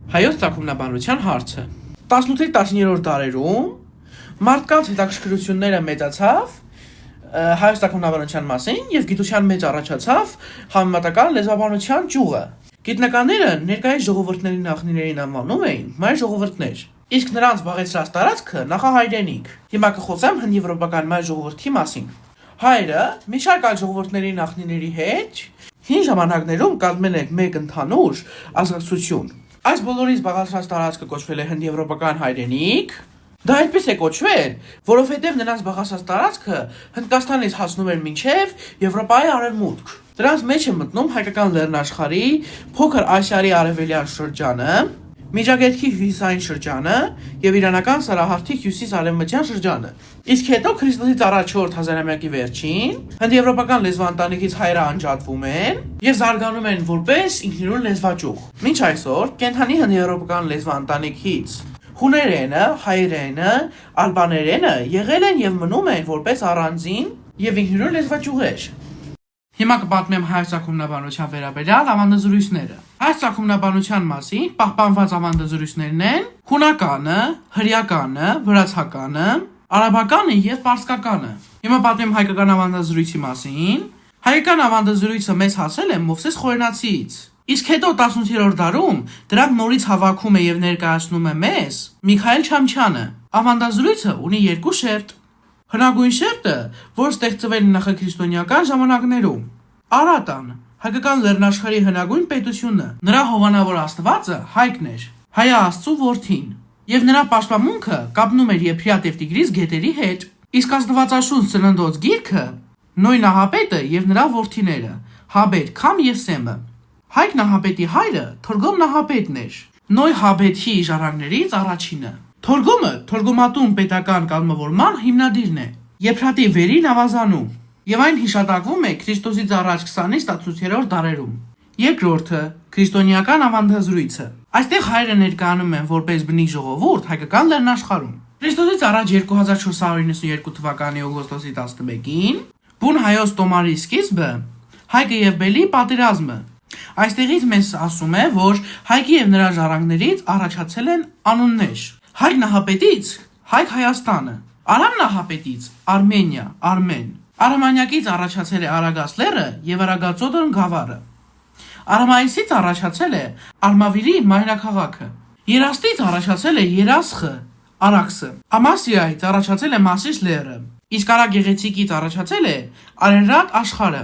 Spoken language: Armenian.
Հայոց ծագումնաբանության հարցը 18-19-րդ դարերում մարդկանց հետաքրքրությունները մեծացավ հայոց ծագումնաբանության մասին եւ գիտության մեջ առաջացավ համեմատական լեզվաբանության ճյուղը։ Գիտնականները ներկայիս ժողովուրդների նախնիներին անվանում էին մայր ժողովուրդներ, իսկ նրանց զբաղեցրած տարածքը նախահայրենիք։ Հիմա կխոսեմ հնդեվրոպական մայր ժողովրդի մասին։ Հայրը մի շարք այլ ժողովուրդների նախնիների հետ հին ժամանակներում կազմել են մեկ ընդհանուր ազգակցություն։ Այս բոլորի զբաղեցրած տարածքը կոչվել է հնդեվրոպական հայրենիք։ Դա այդպես է կոչվել, որովհետև նրանց զբաղեցրած տարածքը Հնդկաստանից հասնում էր մինչև Եվրոպայի արևմուտք։ Դրանց մեջ է մտնում հայկական լեռնաշխարհի փոքր Ասիայի արևելյան շրջանը, Միջագետքի հյուսիսային շրջանը եւ իրանական Սարահարթի հյուսիս-արևմտյան շրջանը։ Իսկ հետո Քրիստոսից առաջ 4 հազարամյակի վերջին հնդեվրոպական լեզվաընտանիքից հայերը անջատվում են եւ զարգանում են որպես ինքնուրույն լեզվաճյուղ։ Մինչ այսօր կենթանի հնդեվրոպական լեզվաընտանիքից հուներենը, հայերենը, ալբաներենը եղել են եւ մնում են որպես առանձին եւ ինքնուրույն լեզվաճյուղեր։ Հիմա կպատմեմ հայոց ծագումնաբանության վերաբերյալ ավանդազրույցները։ Հայոց ծագումնաբանության մասին պահպանված ավանդազրույցներն են հունականը, հրեականը, վրացականը, արաբականը եւ պարսկականը։ Հիմա պատմեմ հայկական ավանդազրույցի մասին։ Հայկական ավանդազրույցը մեզ հասել է Մովսես Խորենացիից։ Իսկ հետո 18-րդ դարում դրանք նորից հավաքում է եւ ներկայացնում է մեզ Միքայել Չամչյանը։ Ավանդազրույցը ունի երկու շերտ։ Հնագույն շերտը, որ ստեղծվել է նախաքրիստոնեական ժամանակներում։ Արատան, հայկական լեռնաշխարհի հնագույն պետությունը, նրա հովանավոր աստվածը Հայկն էր, Հայա Աստծու որդին, եւ նրա պաշտպանմունքը կապնում էր Եփրիատ եւ Տիգրիս գետերի հետ։ Իսկ Աստվածաշունչ Ծննդոց գիրքը Նոյ Նահապետը եւ նրա որդիները, Հաբետ, Քամ եւ Սեմը։ Հայկ Նահապետի հայրը Թորգոմ Նահապետն էր, Նոյ Հաբեթի ժառանգներից առաջինը։ Թորգոմը թորգոմատուն պետական կազմավորման հիմնադիրն է, Եփրատի վերին ավազանում, եւ այն հիշատակվում է Քրիստոսից առաջ 20-ից 18-րդ դարերում։ Երկրորդը քրիստոնեական ավանդազրույցը։ Այստեղ հայերը ներկայանում են որպես բնիկ ժողովուրդ հայկական լեռնաշխարհում։ Քրիստոսից առաջ 2492 թվականի օգոստոսի 11-ին բուն հայոց տոմարի սկիզբը Հայկը եւ Բելի պատերազմը։ Այստեղից մեզ ասում է, որ Հայկի եւ նրա ժառանգներից առաջացել են անուններ։ Հայկ Նահապետից Հայկ Հայաստանը, Արամ Նահապետից Արմենիա, Արմեն, Արամանյակից առաջացել է Արագած լեռը եւ Արագածոդոն գավառը։ Արամայիսից առաջացել է Արմավիրի մայրաքաղաքը։ Երաստից առաջացել է Երասխը, Արաքսը։ Ամասիայից առաջացել է Մասիս լեռը։ Իսկ Արագեղեցիկից առաջացել է Արերատ աշխարհը։